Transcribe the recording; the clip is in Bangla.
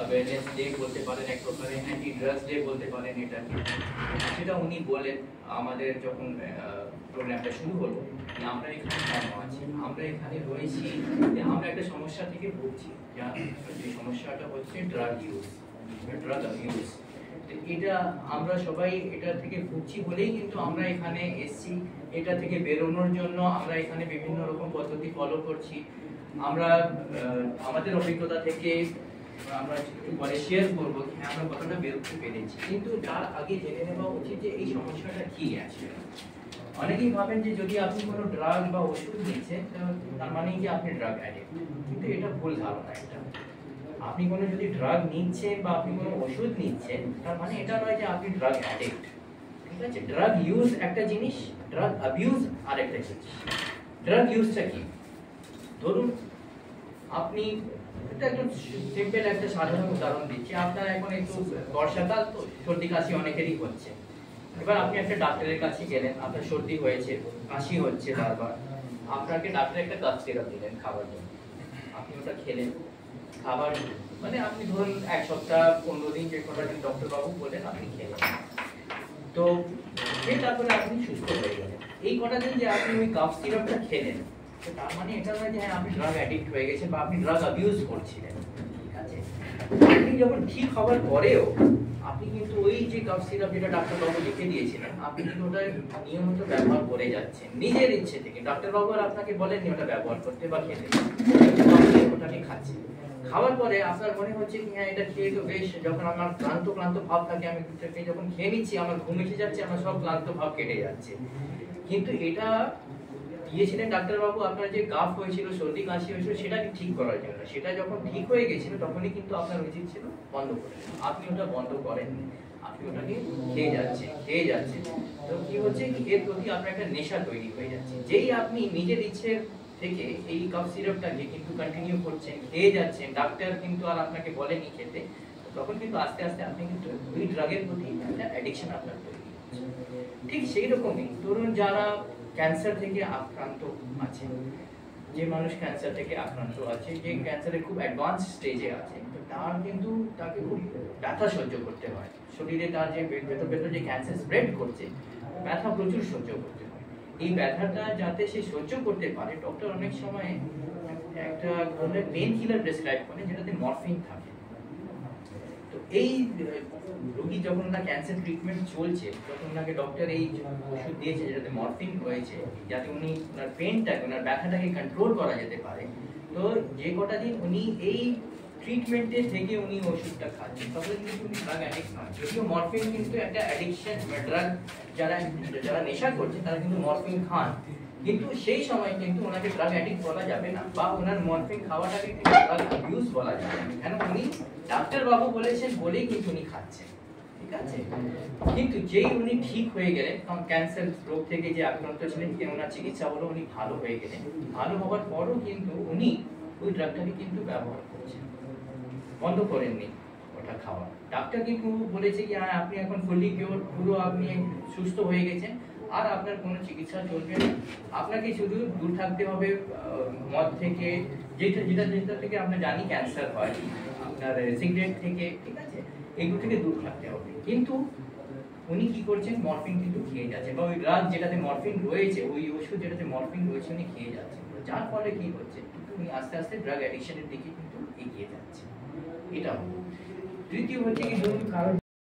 অ্যাওয়ারনেস ডে বলতে পারেন, এক প্রকারের অ্যান্টি ড্রাগস ডে বলতে পারেন এটাকে। সেটা উনি বলেন আমাদের যখন প্রোগ্রামটা শুরু হলো, যে আমরা এখানে কেন আছি, আমরা এখানে রয়েছি যে আমরা একটা সমস্যা থেকে ভুগছি, যে সমস্যাটা হচ্ছে ড্রাগ ইউজ, ড্রাগ অ্যাবিউজ। এটা আমরা সবাই এটা থেকে ভুগছি বলেই কিন্তু আমরা এখানে এসছি। এটা থেকে বেরোনোর জন্য আমরা এখানে বিভিন্ন রকম পদ্ধতি ফলো করছি। আমরা আমাদের অভিজ্ঞতা থেকে আমরা একটু পরে শেয়ার করবো আমরা কতটা বেরোতে পেরেছি। কিন্তু তার আগে জেনে নেওয়া উচিত যে এই সমস্যাটা কি আছে। অনেকেই ভাবেন যে যদি আপনি কোনো ড্রাগ বা ওষুধ নিচ্ছেন তার মানে কি আপনি ড্রাগ অ্যাডিক্ট, কিন্তু এটা ভুল ধারণা। এটা আপনি কোনো যদি ড্রাগ নিচ্ছেন বা আপনি কোনো ওষুধ নিচ্ছেন তার মানে এটা নয় যে আপনি ড্রাগ অ্যাডিক্ট, ঠিক আছে? ড্রাগ ইউজ একটা জিনিস, ড্রাগ অ্যাবিউজ আরেকটা জিনিস। ড্রাগ ইউজটা কি? ধরুন আপনি একটা সিম্পল একটা সাধারণ উদাহরণ দিচ্ছি। আপনার এখন একটু বর্ষাকাল তো সর্দি কাশি অনেকেরই হচ্ছে। এবার আপনি একটা ডাক্তারের কাছে গেলেন, আপনার সর্দি হয়েছে, কাশি হচ্ছে বারবার, আপনাকে ডাক্তার একটা কাফ সিরাপ দিলেন খাবার জন্য, আপনি ওটা খেলেন। খাবার মানে আপনি ধরুন এক সপ্তাহ 15 দিন যে কটা দিন ডক্টর বাবু বলেন আপনি খেলেন, তো তারপরে আপনি সুস্থ হয়ে গেলেন। এই কটা দিন যে আপনি ওই কাফ সিরাপটা খেলেন, তো তার মানে এটা নয় যে হ্যাঁ আপনি ড্রাগ অ্যাডিক্ট হয়ে গেছেন বা আপনি ড্রাগ অ্যাবিউজ করছিলেন, ঠিক আছে? আপনি যখন ঠিক হওয়ার পরেও আপনি কিন্তু ওই যে কাফ সিরাপ যেটা ডাক্তারবাবু লিখে দিয়েছিলেন আপনি কিন্তু ওটা নিয়মিত ব্যবহার করে যাচ্ছেন নিজের ইচ্ছে থেকে। ডাক্তারবাবু আর আপনাকে বলেননি ওটা ব্যবহার করতে বা খেতে, আপনি ওটাকে খাচ্ছেন। খাওয়ার পরে আপনার মনে হচ্ছে কি হ্যাঁ এটা খেয়ে তো বেশ, যখন আমার ক্লান্ত ক্লান্ত ভাব থাকে আমি যখন খেয়ে নিচ্ছি আমার ঘুম এসে যাচ্ছে, আমার সব ক্লান্ত ভাব কেটে যাচ্ছে। কিন্তু এটা দিয়েছিলেন ডাক্তারবাবু আপনার যে কাফ হয়েছিল, সর্দি কাশি হয়েছিল সেটাকে ঠিক করার জন্য। সেটা যখন ঠিক হয়ে গেছিল তখনই কিন্তু আপনার উচিত ছিল বন্ধ করে। আপনি ওটা বন্ধ করেননি, আপনি ওটাকে খেয়ে যাচ্ছেন। তো কি হচ্ছে কি এর প্রতি আপনার একটা নেশা তৈরি হয়ে যাচ্ছে। যেই আপনি নিজের ইচ্ছে থেকে এই কাফ সিরাপটাকে কিন্তু কন্টিনিউ করছেন, খেয়ে যাচ্ছেন, ডাক্তার কিন্তু আর আপনাকে বলেনি খেতে, তখন কিন্তু আস্তে আস্তে আপনি কিন্তু ওই ড্রাগের প্রতি একটা অ্যাডিকশন আপনার তৈরি হচ্ছে। ঠিক সেই রকমই ধরুন যারা ক্যান্সার থেকে আক্রান্ত আছে, যে মানুষ ক্যান্সার থেকে আক্রান্ত আছে, যে ক্যান্সারের খুব অ্যাডভান্স স্টেজে আছে, তো তার কিন্তু তাকে খুব ব্যথা সহ্য করতে হয়। শরীরে তার যে ভেতর যে ক্যান্সার স্প্রেড করছে, ব্যথা প্রচুর সহ্য করতে হয়। এই ব্যথাটা যাতে সে সহ্য করতে পারে ডক্টর অনেক সময় একটা ধরনের পেন কিলার প্রেসক্রাইব করেন যেটাতে মরফিন থাকে। তো এই রোগী যখন না ক্যান্সার ট্রিটমেন্ট চলছে তখন ওনাকে ডক্টর এই ওষুধ দিয়েছে যেটাতে মরফিন রয়েছে, যাতে উনি ওনার পেনটাকে, ওনার ব্যথাটাকে কন্ট্রোল করা যেতে পারে। তো যে কটা দিন উনি এই ট্রিটমেন্টে থেকে উনি ওষুধটা খাচ্ছেন তখন কিন্তু উনি ড্রাগ অ্যাডিক্ট নয়। যদিও মরফিন কিন্তু একটা অ্যাডিকশন, ড্রাগ যারা নেশা করছে তারা কিন্তু মরফিন খান, কিন্তু সেই সময় কিন্তু ওনাকে ড্রাগ অ্যাডিক্ট বলা যাবে না, বা ওনার মরফিন খাওয়াটাকে কিন্তু ড্রাগ অ্যাবিউজ বলা যাবে না, কেন উনি ডাক্তার বাবু বলেছেন বলেই কিন্তু উনি খাচ্ছেন, ঠিক আছে? কিন্তু যেই উনি ঠিক হয়ে গেলেন, কারণ ক্যান্সার রোগ থেকে যে আক্রান্ত ছিলেন, ওনার চিকিৎসা হলো, উনি ভালো হয়ে গেলেন, ভালো হওয়ার পরও কিন্তু উনি ওই ড্রাগটাকে কিন্তু ব্যবহার করছেন, বন্ধ করেননি ওটা খাওয়া। ডাক্তার কিন্তু বলেছে কি হ্যাঁ আপনি এখন ফুললি কিওর, পুরো আপনি সুস্থ হয়ে গেছেন, আর আপনার কোনো চিকিৎসা চলবে না, আপনাকে শুধু দূর থাকতে হবে মদ থেকে, যেটা থেকে আমরা জানি ক্যান্সার হয়, আপনার সিগারেট থেকে, ঠিক আছে, এগুলো থেকে দূর থাকতে হবে। কিন্তু উনি কি করছেন, মরফিন কিন্তু খেয়ে যাচ্ছেন, বা ওই ড্রাগ যেটাতে মরফিন রয়েছে, ওই ওষুধ যেটাতে মরফিন রয়েছে উনি খেয়ে যাচ্ছেন, যার ফলে কি হচ্ছে কিন্তু উনি আস্তে আস্তে ড্রাগ অ্যাডিকশনের দিকে কিন্তু এগিয়ে যাচ্ছে। এটা তৃতীয় হচ্ছে কি ধরুন কারোর